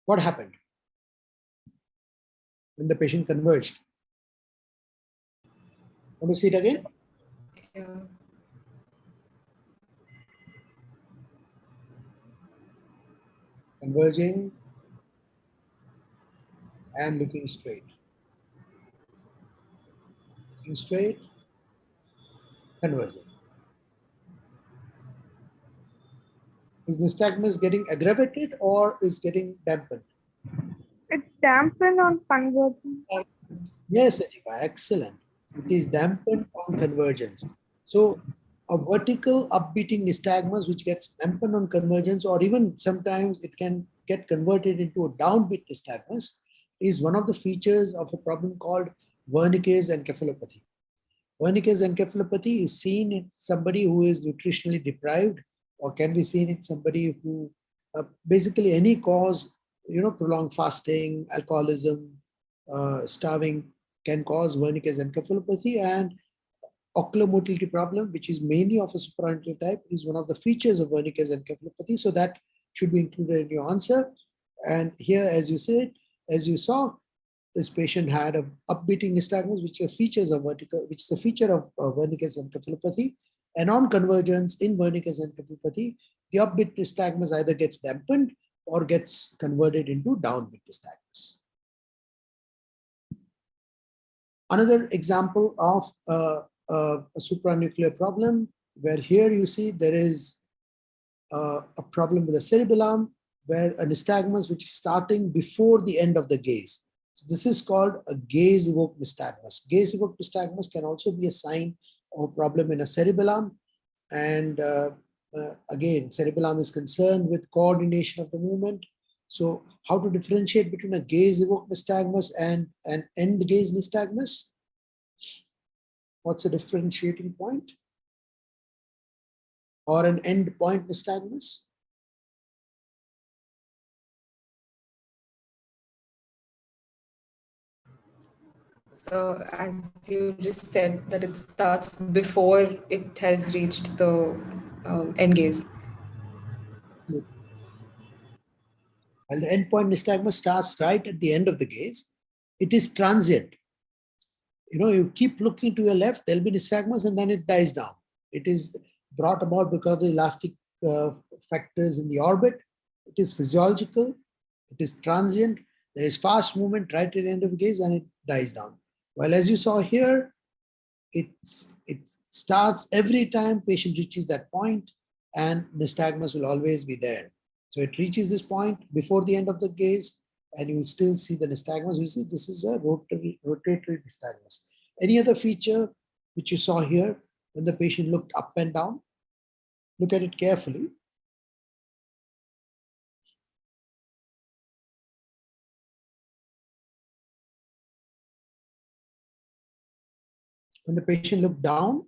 What happened when the patient converged? Want to see it again? Yeah. Converging. and looking straight. Looking straight, converging. Is the nystagmus getting aggravated or is getting dampened? It's dampened on convergence. Yes, Ajiba, excellent. It is dampened on convergence. So a vertical upbeating nystagmus which gets dampened on convergence, or even sometimes it can get converted into a downbeat nystagmus, is one of the features of a problem called Wernicke's encephalopathy. Wernicke's encephalopathy is seen in somebody who is nutritionally deprived, or can be seen in somebody who basically any cause, prolonged fasting, alcoholism, starving can cause Wernicke's encephalopathy, and ocular motility problem, which is mainly of a supranuclear type, is one of the features of Wernicke's encephalopathy. So that should be included in your answer. And here, as you saw, this patient had a upbeating nystagmus, which is features of which is a feature of Wernicke's encephalopathy. And on convergence in Wernicke's encephalopathy, the upbeat nystagmus either gets dampened or gets converted into downbeat nystagmus. Another example of a supranuclear problem, where here you see there is a problem with the cerebellum, where a nystagmus which is starting before the end of the gaze. So this is called a gaze-evoked nystagmus. Gaze-evoked nystagmus can also be a sign of a problem in a cerebellum. And again, cerebellum is concerned with coordination of the movement. So how to differentiate between a gaze-evoked nystagmus and an end-gaze nystagmus? What's the differentiating point? Or an end point nystagmus? So as you just said, that it starts before it has reached the end gaze. While the endpoint nystagmus starts right at the end of the gaze, it is transient. You keep looking to your left, there'll be nystagmus and then it dies down. It is brought about because of the elastic factors in the orbit. It is physiological, it is transient, there is fast movement right at the end of the gaze and it dies down. Well, as you saw here, it starts every time patient reaches that point, and nystagmus will always be there. So it reaches this point before the end of the gaze, and you will still see the nystagmus. You see, this is a rotatory nystagmus. Any other feature which you saw here when the patient looked up and down? Look at it carefully. When the patient looked down,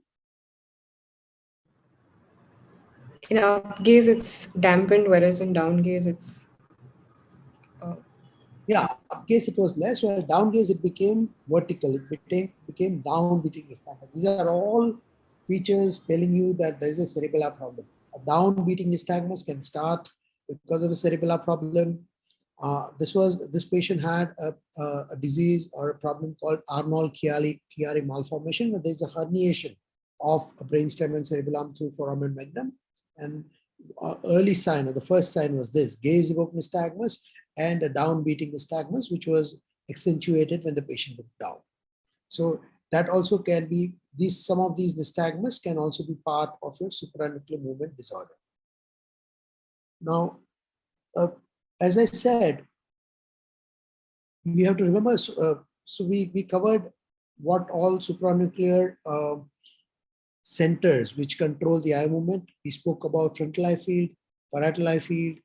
in up gaze, it's dampened, whereas in down gaze, it's yeah, up gaze it was less, while down gaze it became vertical. It became down beating nystagmus. These are all features telling you that there is a cerebellar problem. A down beating nystagmus can start because of a cerebellar problem. This patient had a disease or a problem called Arnold-Chiari malformation, where there's a herniation of a brainstem and cerebellum through foramen magnum. And early sign, or the first sign, was this gaze-evoked nystagmus and a down-beating nystagmus, which was accentuated when the patient looked down. So that also can be, some of these nystagmus can also be part of your supranuclear movement disorder. Now, as I said, we have to remember, so we covered what all supranuclear centers which control the eye movement. We spoke about frontal eye field, parietal eye field,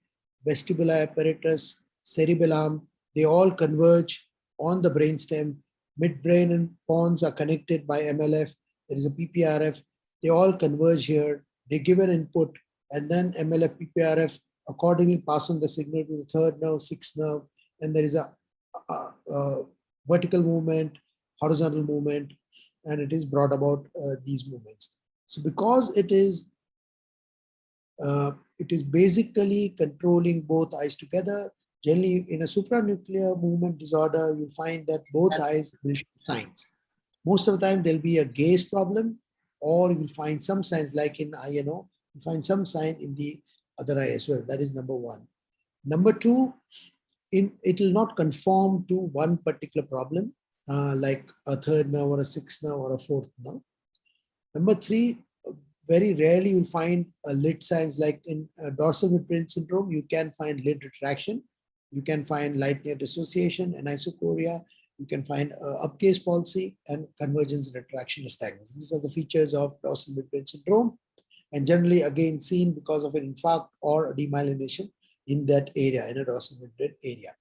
vestibular apparatus, cerebellum. They all converge on the brainstem. Midbrain and pons are connected by MLF. There is a PPRF. They all converge here. They give an input, and then MLF, PPRF accordingly pass on the signal to the third nerve, sixth nerve, and there is a vertical movement, horizontal movement, and it is brought about these movements. So because it is basically controlling both eyes together. Generally, in a supranuclear movement disorder, you find that both eyes will show signs. Most of the time, there'll be a gaze problem, or you will find some signs, like in INO, you find some sign in the other eye as well. That is number one. Number two, it will not conform to one particular problem, like a third nerve or a sixth nerve or a fourth nerve. Number three, very rarely you'll find lid signs. Like in dorsal midbrain syndrome, you can find lid retraction, you can find light near dissociation, anisocoria, you can find upcase palsy, and convergence and retraction nystagmus. These are the features of dorsal midbrain syndrome, and generally again seen because of an infarct or a demyelination in that area, in a dorsal midbrain area.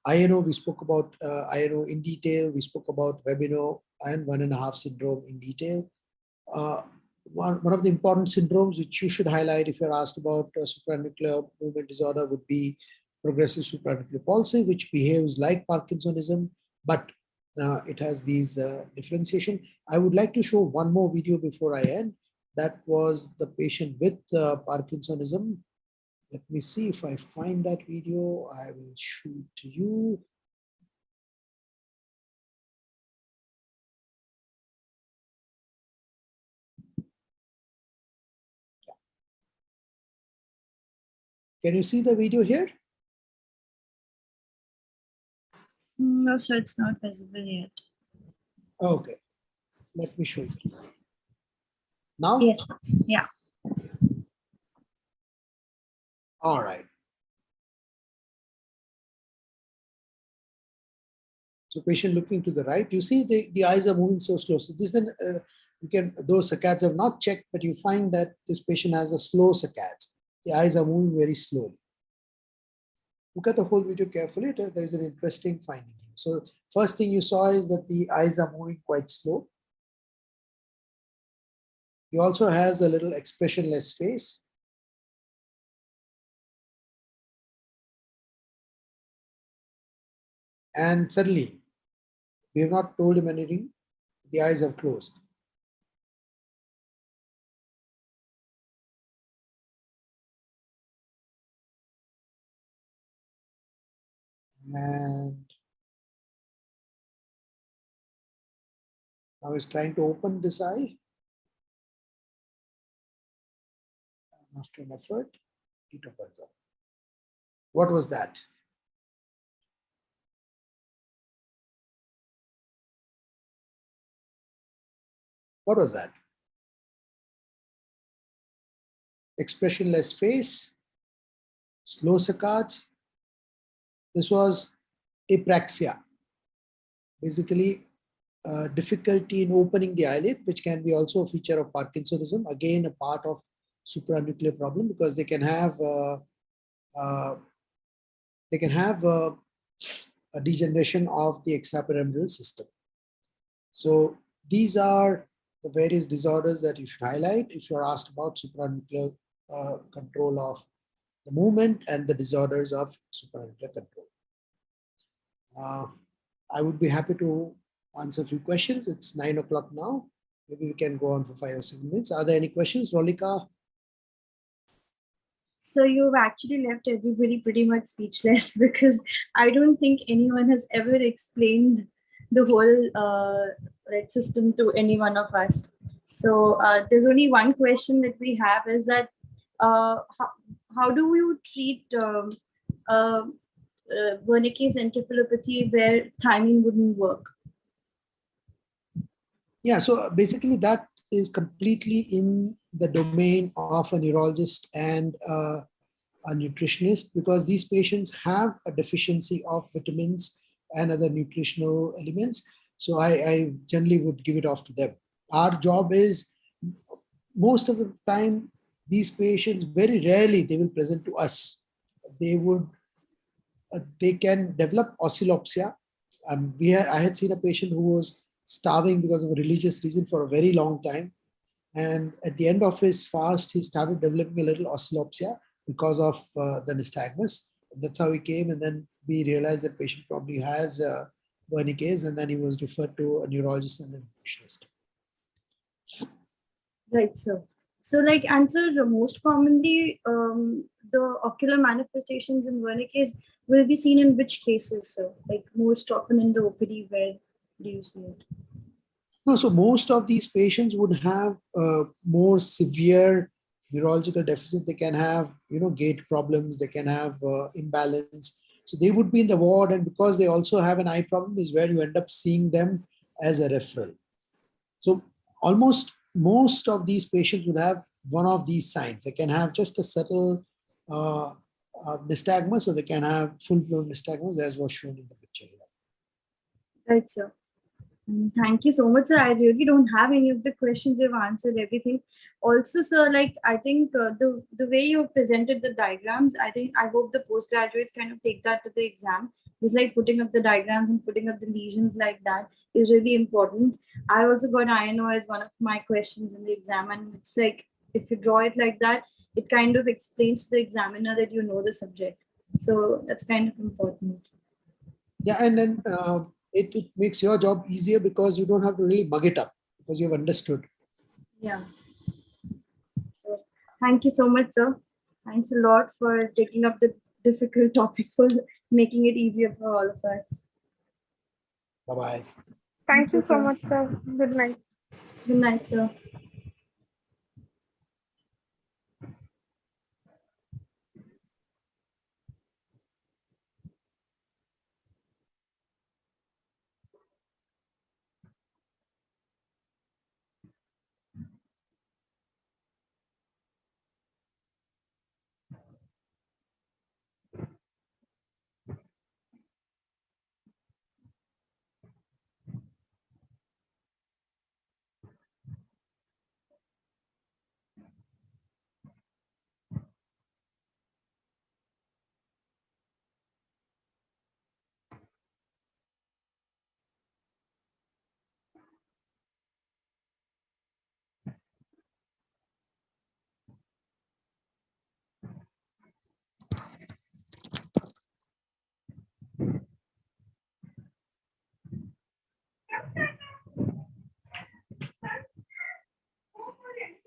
INO, we spoke about INO in detail. We spoke about Webino and 1.5 syndrome in detail. One of the important syndromes which you should highlight if you're asked about supranuclear movement disorder would be progressive supranuclear palsy, which behaves like Parkinsonism, but it has these differentiation. I would like to show one more video before I end. That was the patient with Parkinsonism. Let me see if I find that video. I will show it to you. Can you see the video here? No, sir, it's not visible yet. Okay, let me show you. Now? Yes, yeah. All right. So patient looking to the right, you see the eyes are moving so slow. So this is you can, those saccades have not checked, but you find that this patient has a slow saccades. The eyes are moving very slowly. Look at the whole video carefully. There is an interesting finding. So first thing you saw is that the eyes are moving quite slow. He also has a little expressionless face. And suddenly, we have not told him anything. The eyes have closed. And now he's trying to open this eye. And after an effort, it opens up. What was that? What was that? Expressionless face, slow saccades. This was apraxia. Basically, difficulty in opening the eyelid, which can be also a feature of Parkinsonism. Again, a part of supranuclear problem, because they can have a degeneration of the extrapyramidal system. So these are the various disorders that you should highlight if you're asked about supranuclear control of the movement and the disorders of supranuclear control. I would be happy to answer a few questions. It's 9 o'clock now. Maybe we can go on for 5 or 7 minutes. Are there any questions, Rolika? So you've actually left everybody pretty much speechless, because I don't think anyone has ever explained the whole red system to any one of us. So there's only one question that we have, is that how do you treat Wernicke's encephalopathy where thiamine wouldn't work? Yeah, so basically that is completely in the domain of a neurologist and a nutritionist, because these patients have a deficiency of vitamins and other nutritional elements. So I generally would give it off to them. Our job is, most of the time, these patients, very rarely they will present to us. They can develop oscillopsia. I had seen a patient who was starving because of a religious reason for a very long time. And at the end of his fast, he started developing a little oscillopsia because of the nystagmus. That's how he came. And then we realized that patient probably has Wernicke's, and then he was referred to a neurologist and a nutritionist. Right, so like answer, most commonly the ocular manifestations in Wernicke's will be seen in which cases? So like most often in the OPD, where do you see it? No, so most of these patients would have more severe neurological deficit, they can have, gait problems, they can have imbalance. So they would be in the ward, and because they also have an eye problem is where you end up seeing them as a referral. So almost most of these patients will have one of these signs. They can have just a subtle nystagmus, or they can have full-blown nystagmus, as was shown in the picture here. Right, sir. Thank you so much, sir. I really don't have any of the questions. You've answered everything. Also, sir, like I think the way you presented the diagrams, I hope the postgraduates kind of take that to the exam. It's like putting up the diagrams and putting up the lesions like that is really important. I also got INO as one of my questions in the exam, and it's like if you draw it like that, it kind of explains to the examiner that you know the subject. So that's kind of important. Yeah, and then it makes your job easier because you don't have to really mug it up because you've understood. Yeah. So thank you so much, sir. Thanks a lot for taking up the difficult topic, for making it easier for all of us. Bye-bye. Thank you so much, sir. Good night. Good night, sir.